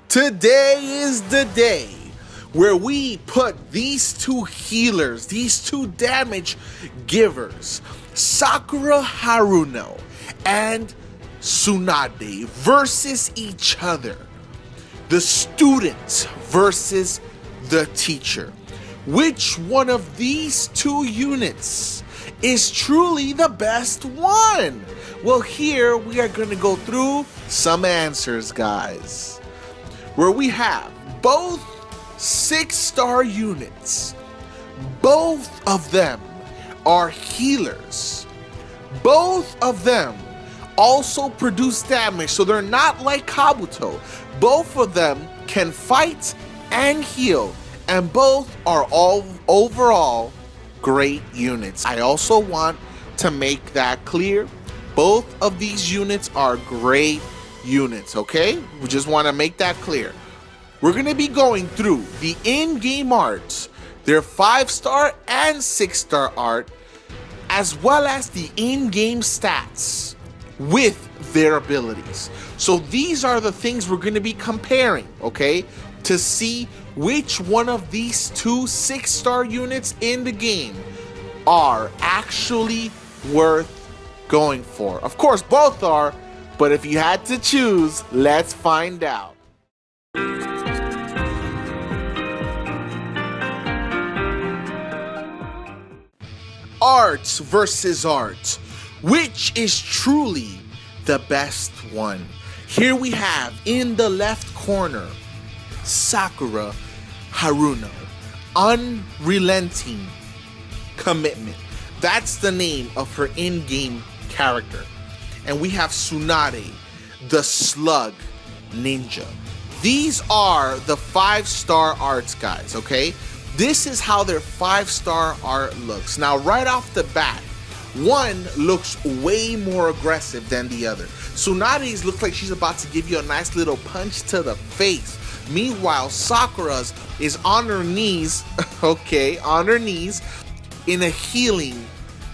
Today is the day where we put these two healers, these two damage givers, Sakura Haruno and Tsunade versus each other. The students versus the teacher. Which one of these two units is truly the best one? Well, here we are going to go through some answers, guys. Where we have both 6-star units. Both of them are healers. Both of them also produce damage, so they're not like Kabuto. Both of them can fight and heal, and both are all overall great units. I also want to make that clear. Both of these units are great units, okay? We just want to make that clear. We're going to be going through the in-game arts, their 5-star and 6-star art, as well as the in-game stats with their abilities. So these are the things we're going to be comparing, okay? To see which one of these two 6-star units in the game are actually worth going for. Of course, both are, but if you had to choose, let's find out. Arts versus arts. Which is truly the best one? Here we have in the left corner, Sakura Haruno. Unrelenting commitment. That's the name of her in-game character. And we have Tsunade, the slug ninja. These are the 5-star arts, guys, okay? This is how their 5-star art looks. Now, right off the bat, one looks way more aggressive than the other. Tsunade's looks like she's about to give you a nice little punch to the face. Meanwhile, Sakura's is on her knees, okay, on her knees in a healing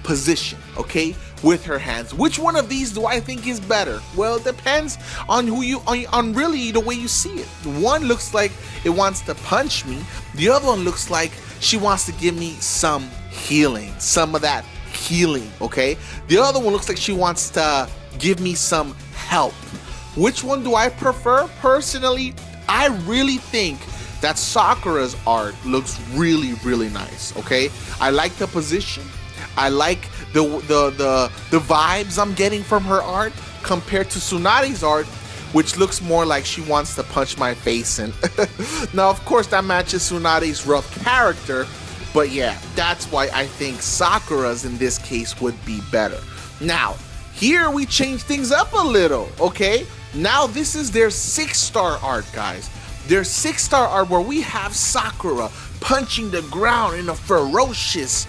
position, okay, with her hands. Which one of these do I think is better? Well, it depends on who you, on really the way you see it. One looks like it wants to punch me. The other one looks like she wants to give me some healing, some of that healing, okay? The other one looks like she wants to give me some help. Which one do I prefer? Personally, I really think that Sakura's art looks really, really nice, okay? I like the position. I like the vibes I'm getting from her art compared to Tsunade's art, which looks more like she wants to punch my face in. Now, of course, that matches Tsunade's rough character, but yeah, that's why I think Sakura's in this case would be better. Now, here we change things up a little, okay? Now this is their 6-star art, guys. Their 6-star art where we have Sakura punching the ground in a ferocious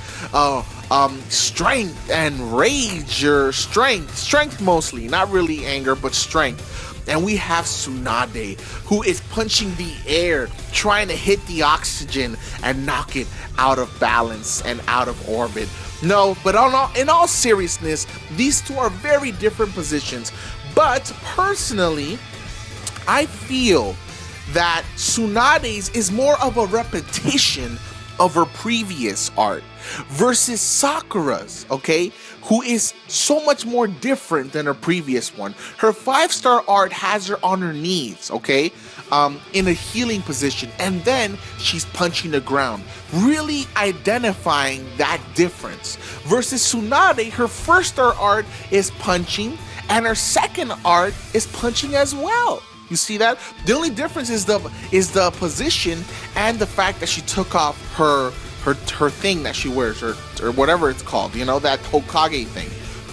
strength and rage, or strength mostly, not really anger, but strength. And we have Tsunade, who is punching the air, trying to hit the oxygen and knock it out of balance and out of orbit. No, but in all seriousness, these two are very different positions. But personally, I feel that Tsunade's is more of a repetition of her previous art versus Sakura's, okay, who is so much more different than her previous one. Her 5-star art has her on her knees, okay, in a healing position, and then she's punching the ground, really identifying that difference. Versus Tsunade, her 1st-star art is punching, and her 2nd art is punching as well. You see that? The only difference is the position and the fact that she took off her thing that she wears, or whatever it's called, you know, that Hokage thing.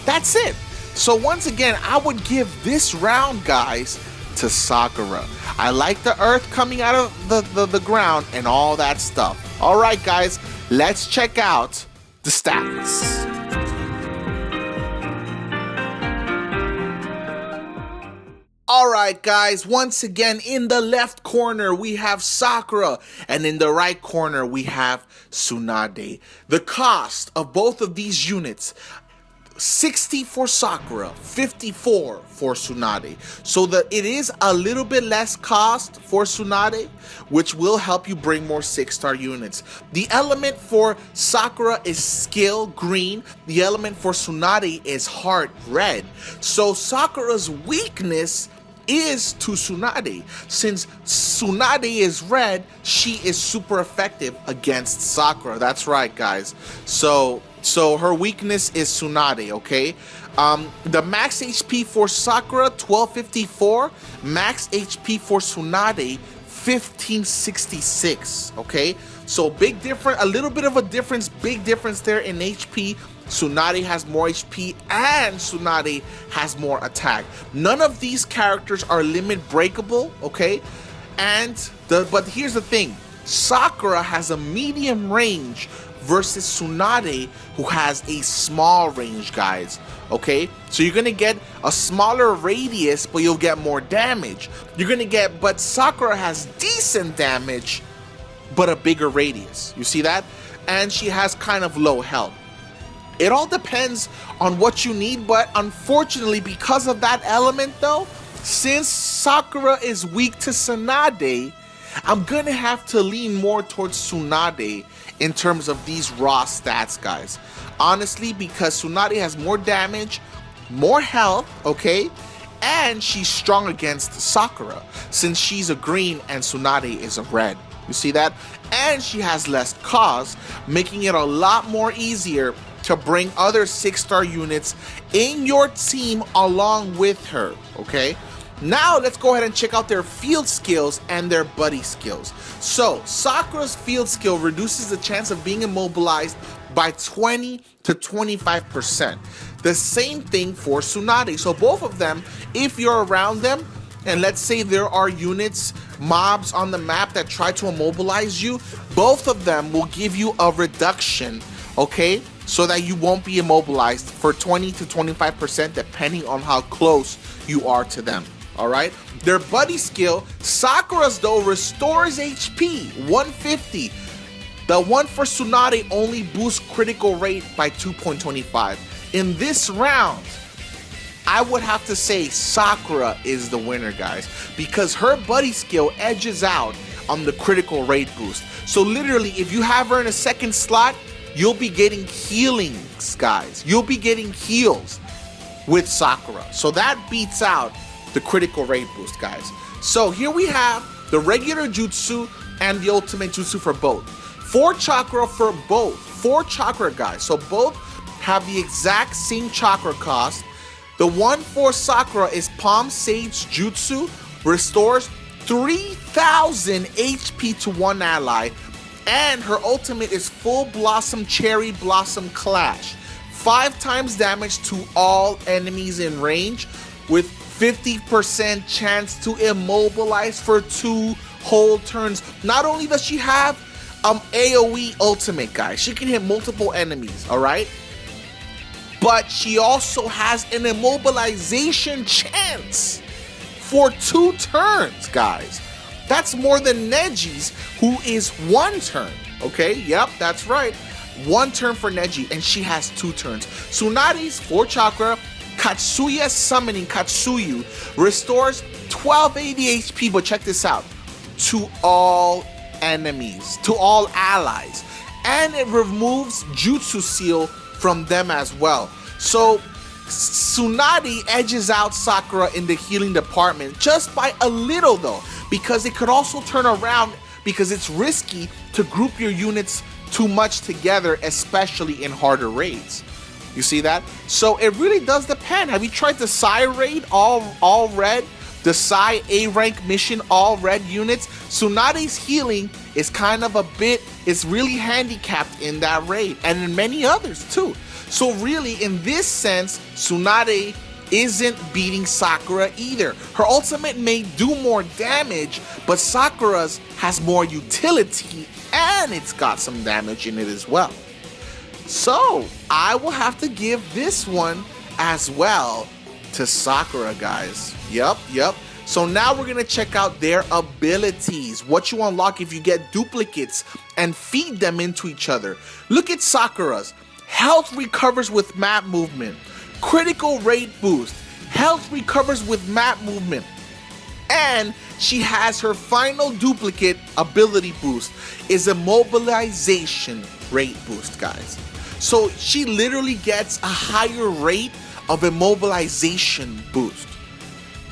That's it. So once again, I would give this round, guys, to Sakura. I like the earth coming out of the ground and all that stuff. All right, guys, let's check out the stats. Alright guys, once again in the left corner we have Sakura, and in the right corner we have Tsunade. The cost of both of these units, 60 for Sakura, 54 for Tsunade. So that it is a little bit less cost for Tsunade, which will help you bring more 6-star units. The element for Sakura is skill, green. The element for Tsunade is heart, red. So Sakura's weakness is to Tsunade. Since Tsunade is red, she is super effective against Sakura. That's right, guys. So her weakness is Tsunade, okay? The max HP for Sakura, 1254. Max HP for Tsunade, 1566, okay? So big difference, a little bit of a difference, big difference there in HP. Tsunade has more HP and Tsunade has more attack. None of these characters are limit breakable, okay? But here's the thing. Sakura has a medium range versus Tsunade, who has a small range, guys. Okay, so you're gonna get a smaller radius, but you'll get more damage. But Sakura has decent damage, but a bigger radius. You see that? And she has kind of low health. It all depends on what you need, but unfortunately, because of that element though, since Sakura is weak to Tsunade, I'm gonna have to lean more towards Tsunade in terms of these raw stats, guys. Honestly, because Tsunade has more damage, more health, okay? And she's strong against Sakura, since she's a green and Tsunade is a red. You see that? And she has less cost, making it a lot more easier to bring other 6-star units in your team along with her, okay? Now let's go ahead and check out their field skills and their buddy skills. So Sakura's field skill reduces the chance of being immobilized by 20 to 25%. The same thing for Tsunade. So both of them, if you're around them, and let's say there are units, mobs on the map that try to immobilize you, both of them will give you a reduction, okay? So that you won't be immobilized for 20 to 25% depending on how close you are to them. Alright, their buddy skill, Sakura's though restores HP 150. The one for Tsunade only boosts critical rate by 2.25. In this round, I would have to say Sakura is the winner, guys, because her buddy skill edges out on the critical rate boost. So literally, if you have her in a second slot, you'll be getting healings, guys. You'll be getting heals with Sakura. So that beats out the critical rate boost, guys. So here we have the regular jutsu and the ultimate jutsu for both. 4 chakra for both. 4 chakra, guys. So both have the exact same chakra cost. The one for Sakura is Palm Sage Jutsu, restores 3000 HP to one ally, and her ultimate is Full Blossom Cherry Blossom Clash. 5 times damage to all enemies in range, with 50% chance to immobilize for 2 whole turns. Not only does she have AoE ultimate, guys, she can hit multiple enemies, alright? But she also has an immobilization chance for 2 turns, guys. That's more than Neji's, who is 1 turn, okay? Yep, that's right. 1 turn for Neji, and she has 2 turns. Tsunade's 4 chakra, Katsuya Summoning Katsuyu, restores 1280 HP, but check this out, to all enemies, to all allies, and it removes Jutsu Seal from them as well. So Tsunade edges out Sakura in the healing department just by a little though, because it could also turn around, because it's risky to group your units too much together, especially in harder raids. You see that? So it really does depend. Have you tried the Psy raid, all red? The Psy A rank mission, all red units? Tsunade's healing is kind of it's really handicapped in that raid, and in many others too. So really, in this sense, Tsunade isn't beating Sakura either. Her ultimate may do more damage, but Sakura's has more utility, and it's got some damage in it as well. So I will have to give this one as well to Sakura, guys. Yep. So now we're gonna check out their abilities, what you unlock if you get duplicates and feed them into each other. Look at Sakura's. Health recovers with map movement. critical rate boost, health recovers with map movement, and she has her final duplicate ability boost is a mobilization rate boost, guys. So she literally gets a higher rate of immobilization boost.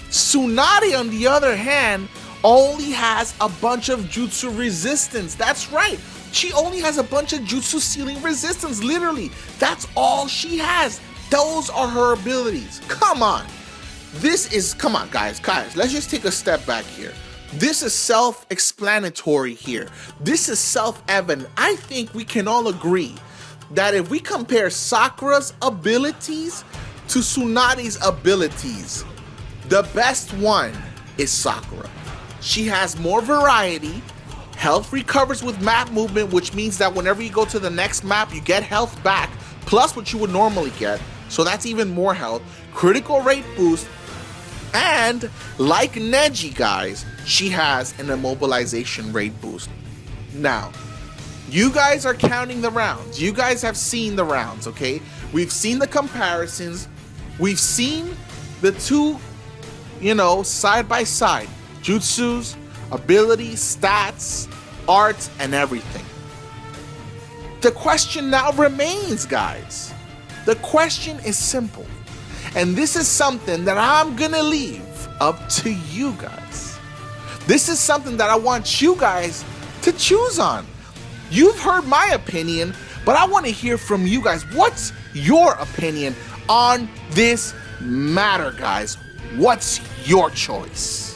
Tsunade, on the other hand, only has a bunch of jutsu resistance. That's right. She only has a bunch of jutsu ceiling resistance, literally. That's all she has. Those are her abilities. Come on. Come on, guys, let's just take a step back here. This is self-explanatory here. This is self-evident. I think we can all agree that if we compare Sakura's abilities to Tsunade's abilities, the best one is Sakura. She has more variety, health recovers with map movement, which means that whenever you go to the next map, you get health back, plus what you would normally get, so that's even more health, critical rate boost, and like Neji, guys, she has an immobilization rate boost. Now, you guys are counting the rounds. You guys have seen the rounds, okay? We've seen the comparisons. We've seen the two, side by side. Jutsus, abilities, stats, art, and everything. The question now remains, guys. The question is simple. And this is something that I'm gonna leave up to you guys. This is something that I want you guys to choose on. You've heard my opinion, but I want to hear from you guys. What's your opinion on this matter, guys? What's your choice?